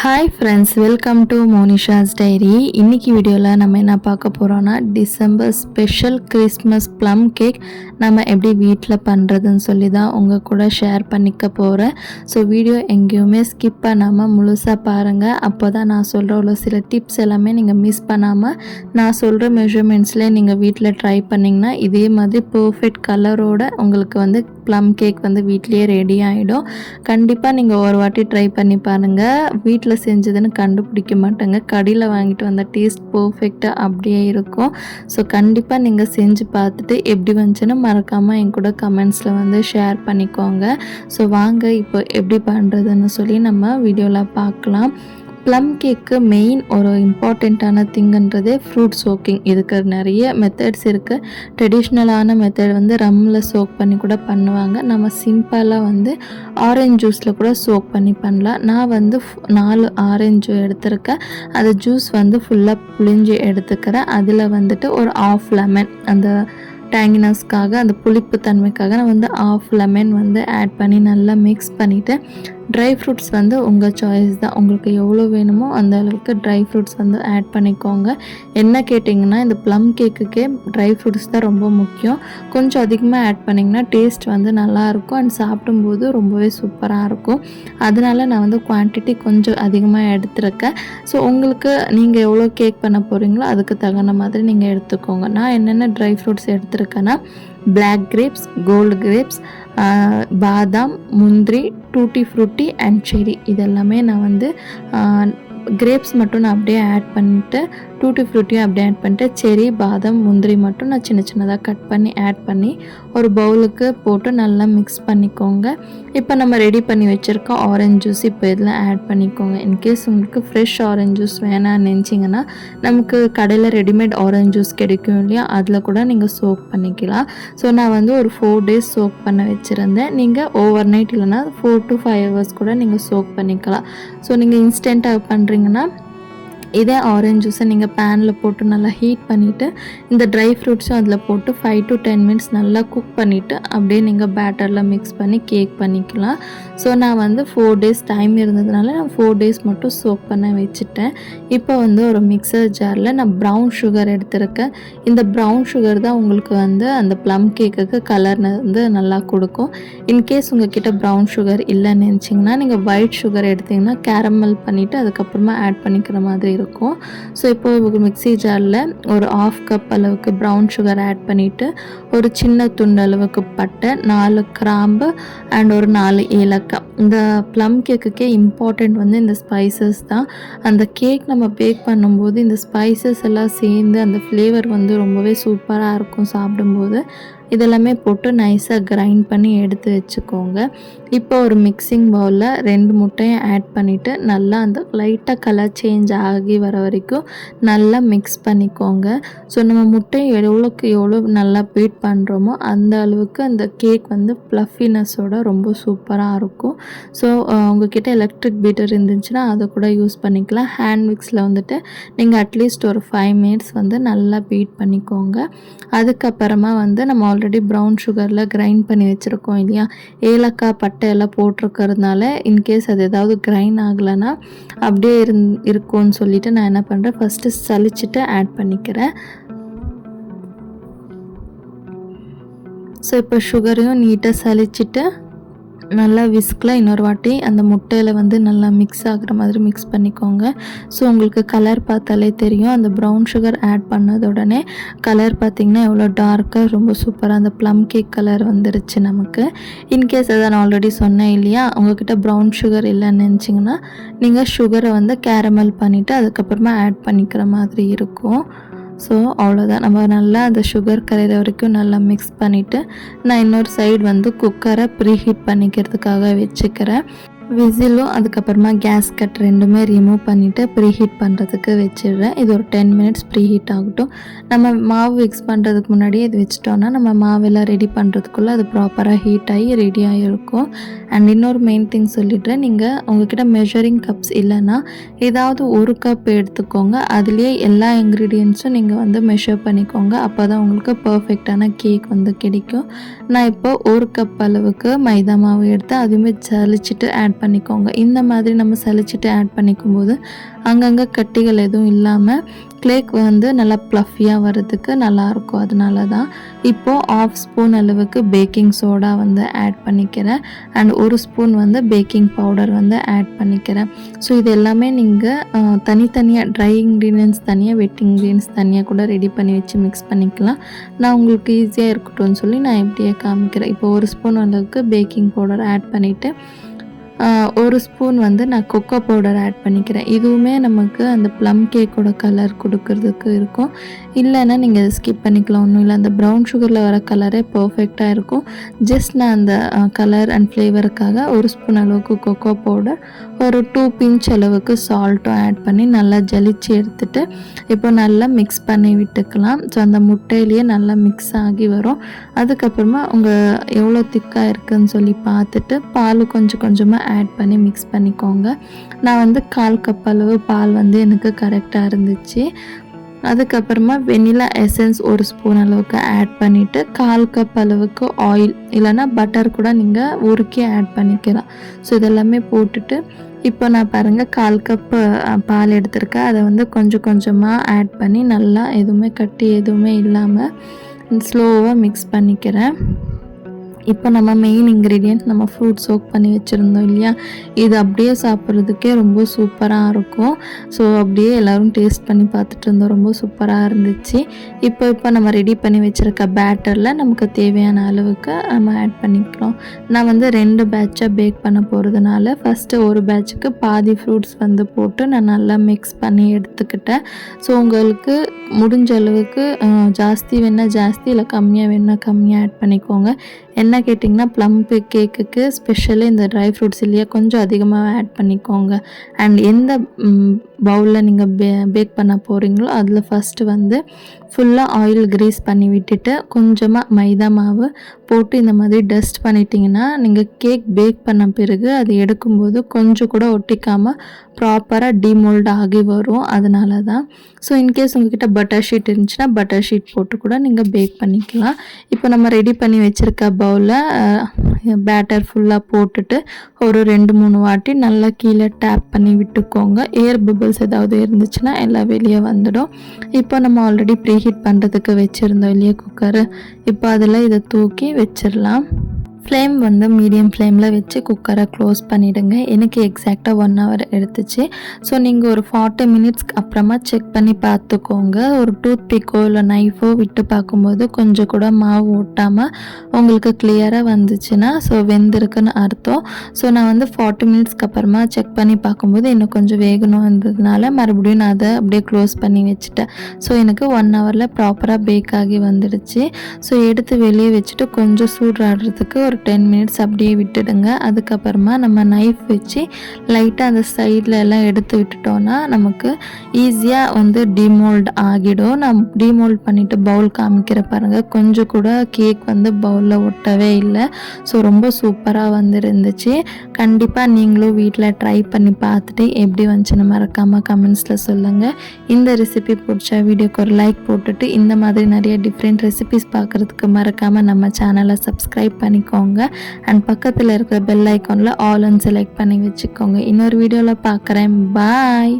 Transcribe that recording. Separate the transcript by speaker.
Speaker 1: Hi friends, welcome to Monisha's diary. இன்றைக்கி வீடியோவில் நம்ம என்ன பார்க்க போகிறோன்னா December special Christmas plum cake நம்ம எப்படி வீட்டில் பண்ணுறதுன்னு சொல்லி தான் உங்கள் கூட ஷேர் பண்ணிக்க போகிறேன். ஸோ வீடியோ எங்கேயுமே ஸ்கிப் பண்ணாமல் முழுசாக பாருங்கள். அப்போ தான் நான் சொல்கிற ஒரு சில டிப்ஸ் எல்லாமே நீங்கள் மிஸ் பண்ணாமல் நான் சொல்கிற மெஷர்மெண்ட்ஸ்லேயே நீங்கள் வீட்டில் ட்ரை பண்ணிங்கன்னா இதே மாதிரி பர்ஃபெக்ட் கலரோட உங்களுக்கு வந்து ப்ளம் கேக் வந்து வீட்லேயே ரெடி ஆகிடும். கண்டிப்பாக நீங்கள் ஒரு வாட்டி ட்ரை பண்ணி பாருங்கள். வீட்டில் செஞ்சதுன்னு கண்டுபிடிக்க மாட்டேங்க. கடையில் வாங்கிட்டு வந்த டேஸ்ட் பர்ஃபெக்டாக அப்படியே இருக்கும். ஸோ கண்டிப்பாக நீங்கள் செஞ்சு பார்த்துட்டு எப்படி வந்துச்சுன்னு மறக்காமல் என் கூட கமெண்ட்ஸில் வந்து ஷேர் பண்ணிக்கோங்க. ஸோ வாங்க இப்போ எப்படி பண்ணுறதுன்னு சொல்லி நம்ம வீடியோவில் பார்க்கலாம். ப்ளம் கேக்கு மெயின் ஒரு இம்பார்ட்டண்ட்டான திங்குன்றதே ஃப்ரூட் சோக்கிங். இதுக்கு நிறைய மெத்தட்ஸ் இருக்குது. ட்ரெடிஷ்னலான மெத்தட் வந்து ரம்மில் சோக் பண்ணி கூட பண்ணுவாங்க. நம்ம சிம்பிளாக வந்து ஆரஞ்சு ஜூஸில் கூட சோக் பண்ணி பண்ணலாம். நான் வந்து 4 ஆரஞ்சு எடுத்திருக்கேன். அந்த ஜூஸ் வந்து ஃபுல்லாக புளிஞ்சு எடுத்துக்கிறேன். அதில் வந்துட்டு ஒரு ஆஃப் லெமன், அந்த டேங்கினஸ்க்காக, அந்த புளிப்பு தன்மைக்காக நான் வந்து ஆஃப் லெமன் வந்து ஆட் பண்ணி நல்லா மிக்ஸ் பண்ணிவிட்டு, ட்ரை ஃப்ரூட்ஸ் வந்து உங்கள் சாய்ஸ் தான். உங்களுக்கு எவ்வளோ வேணுமோ அந்த அளவுக்கு ட்ரை ஃப்ரூட்ஸ் வந்து ஆட் பண்ணிக்கோங்க. என்ன கேட்டிங்கன்னா இந்த ப்ளம் கேக்குக்கே ட்ரை ஃப்ரூட்ஸ் தான் ரொம்ப முக்கியம். கொஞ்சம் அதிகமாக ஆட் பண்ணிங்கன்னா டேஸ்ட் வந்து நல்லாயிருக்கும் அண்ட் சாப்பிடும்போது ரொம்பவே சூப்பராக இருக்கும். அதனால் நான் வந்து குவான்டிட்டி கொஞ்சம் அதிகமாக எடுத்துருக்கேன். ஸோ உங்களுக்கு நீங்கள் எவ்வளோ கேக் பண்ண போகிறீங்களோ அதுக்கு தகுந்த மாதிரி நீங்கள் எடுத்துக்கோங்க. நான் என்னென்ன ட்ரை ஃப்ரூட்ஸ் எடுத்துருக்கேன்னா பிளாக் கிரேப்ஸ், கோல்டு கிரேப்ஸ், பாதாம், முந்திரி, டூட்டி ஃப்ரூட்டி அண்ட் செரி. இதெல்லாமே நான் வந்து கிரேப்ஸ் மட்டும் நான் அப்படியே ஆட் பண்ணிவிட்டு, டூட்டி ஃப்ரூட்டியும் அப்படியே ஆட் பண்ணிட்டு, செரி, பாதாம், முந்திரி மட்டும் நான் சின்ன சின்னதாக கட் பண்ணி ஆட் பண்ணி ஒரு பவுலுக்கு போட்டு நல்லா மிக்ஸ் பண்ணிக்கோங்க. இப்போ நம்ம ரெடி பண்ணி வச்சுருக்க ஆரஞ்ச் ஜூஸ் இப்போ இதில் ஆட் பண்ணிக்கோங்க. இன்கேஸ் உங்களுக்கு ஃப்ரெஷ் ஆரஞ்ச் ஜூஸ் வேணான்னு நினச்சிங்கன்னா நமக்கு கடையில் ரெடிமேட் ஆரஞ்ச் ஜூஸ் கிடைக்கும் இல்லையா, அதில் கூட நீங்கள் சோக் பண்ணிக்கலாம். ஸோ நான் வந்து ஒரு 4 days சோக் பண்ண வச்சுருந்தேன். நீங்கள் ஓவர் நைட் இல்லைனா 4 to 5 hours கூட நீங்கள் சோக் பண்ணிக்கலாம். ஸோ நீங்கள் இன்ஸ்டண்ட்டாக பண்ணுறீங்கன்னா இதே ஆரஞ்ச் ஜூஸை நீங்கள் பேனில் போட்டு நல்லா ஹீட் பண்ணிவிட்டு இந்த ட்ரை ஃப்ரூட்ஸும் அதில் போட்டு 5 to 10 minutes நல்லா குக் பண்ணிவிட்டு அப்படியே நீங்கள் பேட்டரில் மிக்ஸ் பண்ணி கேக் பண்ணிக்கலாம். ஸோ நான் வந்து 4 days டைம் இருந்ததுனால நான் 4 days மட்டும் சோக் பண்ண வச்சுட்டேன். இப்போ வந்து ஒரு மிக்சர் ஜாரில் நான் ப்ரௌன் சுகர் எடுத்திருக்கேன். இந்த ப்ரௌன் சுகர் தான் உங்களுக்கு வந்து அந்த ப்ளம் கேக்குக்கு கலர் வந்து நல்லா கொடுக்கும். இன்கேஸ் உங்ககிட்ட ப்ரௌன் சுகர் இல்லைன்னு நினச்சிங்கன்னா நீங்கள் ஒயிட் சுகர் எடுத்திங்கன்னா கேரமல் பண்ணிவிட்டு அதுக்கப்புறமா ஆட் பண்ணிக்கிற மாதிரி இருக்கும். ஸோ இப்போ ஒரு மிக்ஸி ஜாரில் ஒரு 1/2 cup அளவுக்கு ப்ரௌன் சுகர் ஆட் பண்ணிவிட்டு, ஒரு சின்ன துண்டு அளவுக்கு பட்டை, 4 கிராம்பு அண்ட் ஒரு 4 ஏலக்காய். இந்த ப்ளம் கேக்குக்கே இம்பார்ட்டண்ட் வந்து இந்த ஸ்பைசஸ் தான். அந்த கேக் நம்ம பேக் பண்ணும்போது இந்த ஸ்பைசஸ் எல்லாம் சேர்ந்து அந்த ஃப்ளேவர் வந்து ரொம்பவே சூப்பராக இருக்கும் சாப்பிடும்போது. இதெல்லாமே போட்டு நைஸாக கிரைண்ட் பண்ணி எடுத்து வச்சுக்கோங்க. இப்போ ஒரு மிக்சிங் பவுலில் 2 முட்டையும் ஆட் பண்ணிவிட்டு நல்லா அந்த லைட்டாக கலர் சேஞ்ச் ஆகி வர வரைக்கும் நல்லா மிக்ஸ் பண்ணிக்கோங்க. ஸோ நம்ம முட்டையை எவ்வளோக்கு எவ்வளோ நல்லா பீட் பண்ணுறோமோ அந்த அளவுக்கு அந்த கேக் வந்து ப்ளஃபினஸோட ரொம்ப சூப்பராக இருக்கும். ஸோ உங்ககிட்ட எலக்ட்ரிக் பீட்டர் இருந்துச்சுன்னா அதை கூட யூஸ் பண்ணிக்கலாம். ஹேண்ட் மிக்ஸில் வந்துட்டு நீங்கள் அட்லீஸ்ட் ஒரு 5 minutes வந்து நல்லா பீட் பண்ணிக்கோங்க. அதுக்கப்புறமா வந்து நம்ம ஆல்ரெடி ப்ரௌன் சுகரில் கிரைண்ட் பண்ணி வச்சுருக்கோம் இல்லையா, ஏலக்காய், பட்டை எல்லாம் போட்டிருக்கிறதுனால இன்கேஸ் அது ஏதாவது கிரைண்ட் ஆகலைன்னா அப்படியே இருக்கும்னு சொல்லிட்டு நான் என்ன பண்ணுறேன், ஃபஸ்ட்டு சலிச்சுட்டு ஆட் பண்ணிக்கிறேன். ஸோ இப்போ சுகரையும் நீட்டாக சலிச்சுட்டு நல்லா விஸ்கில் இன்னொரு வாட்டி அந்த முட்டையில் வந்து நல்லா மிக்ஸ் ஆகிற மாதிரி மிக்ஸ் பண்ணிக்கோங்க. ஸோ உங்களுக்கு கலர் பார்த்தாலே தெரியும், அந்த ப்ரௌன் சுகர் ஆட் பண்ணது உடனே கலர் பார்த்திங்கன்னா எவ்வளோ டார்க்காக ரொம்ப சூப்பராக அந்த ப்ளம் கேக் கலர் வந்துருச்சு நமக்கு. இன்கேஸ் அதை நான் ஆல்ரெடி சொன்னேன் இல்லையா, உங்கள்கிட்ட ப்ரௌன் சுகர் இல்லைன்னு நினச்சிங்கன்னா நீங்கள் சுகரை வந்து கேரமல் பண்ணிவிட்டு அதுக்கப்புறமா ஆட் பண்ணிக்கிற மாதிரி இருக்கும். ஸோ அவ்வளோதான். நம்ம நல்லா அந்த சுகர் கரையிற வரைக்கும் நல்லா மிக்ஸ் பண்ணிவிட்டு நான் இன்னொரு சைடு வந்து குக்கரை ப்ரீஹீட் பண்ணிக்கிறதுக்காக வச்சுக்கிறேன். விசிலும் அதுக்கப்புறமா கேஸ் கட் ரெண்டுமே ரிமூவ் பண்ணிவிட்டு ப்ரீஹீட் பண்ணுறதுக்கு வச்சிடுறேன். இது ஒரு 10 minutes ப்ரீஹீட் ஆகட்டும். நம்ம மாவு மிக்ஸ் பண்ணுறதுக்கு முன்னாடியே இது வச்சிட்டோன்னா நம்ம மாவெல்லாம் ரெடி பண்ணுறதுக்குள்ளே அது ப்ராப்பராக ஹீட் ஆகி ரெடியாக இருக்கும். அண்ட் இன்னொரு மெயின் திங் சொல்லிடுறேன், நீங்கள் உங்கள்கிட்ட மெஷரிங் கப்ஸ் இல்லைன்னா ஏதாவது ஒரு கப் எடுத்துக்கோங்க. அதுலேயே எல்லா இன்க்ரீடியன்ஸும் நீங்கள் வந்து மெஷர் பண்ணிக்கோங்க. அப்போ தான் உங்களுக்கு பர்ஃபெக்டான கேக் வந்து கிடைக்கும். நான் இப்போ 1 கப் அளவுக்கு மைதா மாவு எடுத்து அதுவுமே சலிச்சிட்டு ஆட் பண்ணிக்கோங்க. இந்த மாதிரி நம்ம சலிச்சிட்டு ஆட் பண்ணிக்கும்போது அங்கங்கே கட்டிகள் எதுவும் இல்லாமல் கேக் வந்து நல்லா ப்ளஃபியாக வர்றதுக்கு நல்லாயிருக்கும். அதனால தான் இப்போது 1/2 ஸ்பூன் அளவுக்கு பேக்கிங் சோடா வந்து ஆட் பண்ணிக்கிறேன். அண்ட் 1 ஸ்பூன் வந்து பேக்கிங் பவுடர் வந்து ஆட் பண்ணிக்கிறேன். ஸோ இது எல்லாமே நீங்கள் தனித்தனியாக ட்ரை இன்க்ரீடியன்ட்ஸ் தனியாக, வெட் இன்க்ரீடியன்ட்ஸ் தனியாக கூட ரெடி பண்ணி வச்சு மிக்ஸ் பண்ணிக்கலாம். நான் உங்களுக்கு ஈஸியாக இருக்கட்டும்னு சொல்லி நான் இப்படியே காமிக்கிறேன். இப்போ 1 ஸ்பூன் அளவுக்கு பேக்கிங் பவுடர் ஆட் பண்ணிவிட்டு 1 ஸ்பூன் வந்து நான் கொக்கோ பவுடர் ஆட் பண்ணிக்கிறேன். இதுவுமே நமக்கு அந்த ப்ளம் கேக்கோட கலர் கொடுக்கறதுக்கு இருக்கும். இல்லைன்னா நீங்கள் அதை ஸ்கிப் பண்ணிக்கலாம், ஒன்றும் இல்லை. அந்த ப்ரௌன் சுகரில் வர கலரே பர்ஃபெக்டாக இருக்கும். ஜஸ்ட் நான் அந்த கலர் அண்ட் ஃப்ளேவருக்காக 1 ஸ்பூன் அளவுக்கு கொக்கோ பவுடர், ஒரு 2 பிஞ்ச் அளவுக்கு சால்ட்டும் ஆட் பண்ணி நல்லா ஜலிச்சு எடுத்துகிட்டு இப்போ நல்லா மிக்ஸ் பண்ணி விட்டுக்கலாம். ஸோ அந்த முட்டையிலேயே நல்லா மிக்ஸ் ஆகி வரும். அதுக்கப்புறமா உங்கள் எவ்வளோ திக்காக இருக்குதுன்னு சொல்லி பார்த்துட்டு பால் கொஞ்சம் கொஞ்சமாக ஆட் பண்ணி மிக்ஸ் பண்ணிக்கோங்க. நான் வந்து 1/4 கப் அளவு பால் வந்து எனக்கு கரெக்டாக இருந்துச்சு. அதுக்கப்புறமா வெனிலா எசன்ஸ் 1 ஸ்பூன் அளவுக்கு ஆட் பண்ணிவிட்டு 1/4 கப் அளவுக்கு ஆயில் இல்லைன்னா பட்டர் கூட நீங்கள் உருக்கி ஆட் பண்ணிக்கலாம். ஸோ இதெல்லாமே போட்டுட்டு இப்போ நான் பாருங்கள் 1/4 கப் பால் எடுத்திருக்கேன். அதை வந்து கொஞ்சம் கொஞ்சமாக ஆட் பண்ணி நல்லா எதுவுமே கட்டி எதுவுமே இல்லாமல் ஸ்லோவாக மிக்ஸ் பண்ணிக்கிறேன். இப்போ நம்ம மெயின் இன்க்ரீடியன்ட் நம்ம ஃப்ரூட் சோக் பண்ணி வச்சுருந்தோம் இல்லையா, இது அப்படியே சாப்பிட்றதுக்கே ரொம்ப சூப்பராக இருக்கும். ஸோ அப்படியே எல்லோரும் டேஸ்ட் பண்ணி பார்த்துட்டு இருந்தோம், ரொம்ப சூப்பராக இருந்துச்சு. இப்போ நம்ம ரெடி பண்ணி வச்சுருக்க பேட்டரில் நமக்கு தேவையான அளவுக்கு நம்ம ஆட் பண்ணிக்கிறோம். நான் வந்து 2 பேட்சாக பேக் பண்ண போகிறதுனால ஃபஸ்ட்டு ஒரு பேட்சுக்கு பாதி ஃப்ரூட்ஸ் வந்து போட்டு நான் நல்லா மிக்ஸ் பண்ணி எடுத்துக்கிட்டேன். ஸோ உங்களுக்கு முடிஞ்ச அளவுக்கு ஜாஸ்தி வேணால் ஜாஸ்தி, இல்லை கம்மியாக வேணால் கம்மியாக ஆட் பண்ணிக்கோங்க. என்ன கேட்டிங்கன்னா ப்ளம் கேக்குக்கு ஸ்பெஷலி இந்த ட்ரை ஃப்ரூட்ஸ் இல்லையா, கொஞ்சம் அதிகமாக ஆட் பண்ணிக்கோங்க. அண்ட் எந்த பவுலில் நீங்கள் பேக் பண்ண போகிறீங்களோ அதில் ஃபஸ்ட்டு வந்து ஃபுல்லாக ஆயில் க்ரீஸ் பண்ணி விட்டுட்டு கொஞ்சமாக மைதா மாவு போட்டு இந்த மாதிரி டஸ்ட் பண்ணிட்டீங்கன்னா நீங்கள் கேக் பேக் பண்ண பிறகு அது எடுக்கும்போது கொஞ்சம் கூட ஒட்டிக்காமல் ப்ராப்பராக டிமோல்ட் ஆகி வரும். அதனால தான். ஸோ இன்கேஸ் உங்கள்கிட்ட பட்டர் ஷீட் இருந்துச்சுன்னா பட்டர் ஷீட் போட்டு கூட நீங்கள் பேக் பண்ணிக்கலாம். இப்போ நம்ம ரெடி பண்ணி வச்சுருக்க பவுலில் பேட்டர் ஃபுல்லாக போட்டுட்டு ஒரு 2-3 வாட்டி நல்லா கீழே டேப் பண்ணி விட்டுக்கோங்க. ஏர் பபிள்ஸ் ஏதாவது இருந்துச்சுன்னா எல்லாம் வெளியே வந்துடும். இப்போ நம்ம ஆல்ரெடி ப்ரீஹீட் பண்ணுறதுக்கு வச்சுருந்தோம் இல்லையா குக்கரு, இப்போ அதில் இதை தூக்கி வச்சிடலாம். ஃப்ளேம் வந்து மீடியம் ஃப்ளேமில் வச்சு குக்கரை க்ளோஸ் பண்ணிவிடுங்க. எனக்கு எக்ஸாக்டாக 1 ஹவர் எடுத்துச்சு. ஸோ நீங்கள் ஒரு 40 மினிட்ஸ்க்கு அப்புறமா செக் பண்ணி பார்த்துக்கோங்க. ஒரு டூத் பிக்கோ இல்லை நைஃபோ விட்டு பார்க்கும்போது கொஞ்சம் கூட மாவு ஒட்டாமல் உங்களுக்கு கிளியராக வந்துச்சுன்னா ஸோ வெந்திருக்குன்னு அர்த்தம். ஸோ நான் வந்து 40 மினிட்ஸ்க்கு அப்புறமா செக் பண்ணி பார்க்கும்போது இன்னும் கொஞ்சம் வேகணும் இருந்ததுனால மறுபடியும் நான் அதை அப்படியே க்ளோஸ் பண்ணி வச்சுட்டேன். ஸோ எனக்கு 1 ஹவரில் ப்ராப்பராக பேக் ஆகி வந்துடுச்சு. ஸோ எடுத்து வெளியே வச்சுட்டு கொஞ்சம் சூடாடுறதுக்கு ஒரு 10 மினிட்ஸ் அப்படியே விட்டுடுங்க. அதுக்கப்புறமா நம்ம நைஃப் வச்சு லைட்டாக அந்த சைடில் எல்லாம் எடுத்து விட்டுட்டோன்னா நமக்கு ஈஸியாக வந்து டிமோல்ட் ஆகிடும். நான் டிமோல்ட் பண்ணிவிட்டு பவுல் காமிக்கிற பாருங்கள், கொஞ்சம் கூட கேக் வந்து பவுலில் ஒட்டவே இல்லை. ஸோ ரொம்ப சூப்பராக வந்து இருந்துச்சு. கண்டிப்பாக நீங்களும் வீட்டில் ட்ரை பண்ணி பார்த்துட்டு எப்படி வந்துச்சுன்னு மறக்காமல் கமெண்ட்ஸில் சொல்லுங்கள். இந்த ரெசிபி பிடிச்சா வீடியோக்கு ஒரு லைக் போட்டுட்டு இந்த மாதிரி நிறைய டிஃப்ரெண்ட் ரெசிபிஸ் பார்க்குறதுக்கு மறக்காமல் நம்ம சேனலை சப்ஸ்கிரைப் பண்ணிக்கோங்க. அண்ட் பக்கத்தில் இருக்கிற பெல் ஐக்கானில் ஆல் செலக்ட் பண்ணி வச்சுக்கோங்க. இன்னொரு வீடியோவில் பார்க்குறேன். பாய்.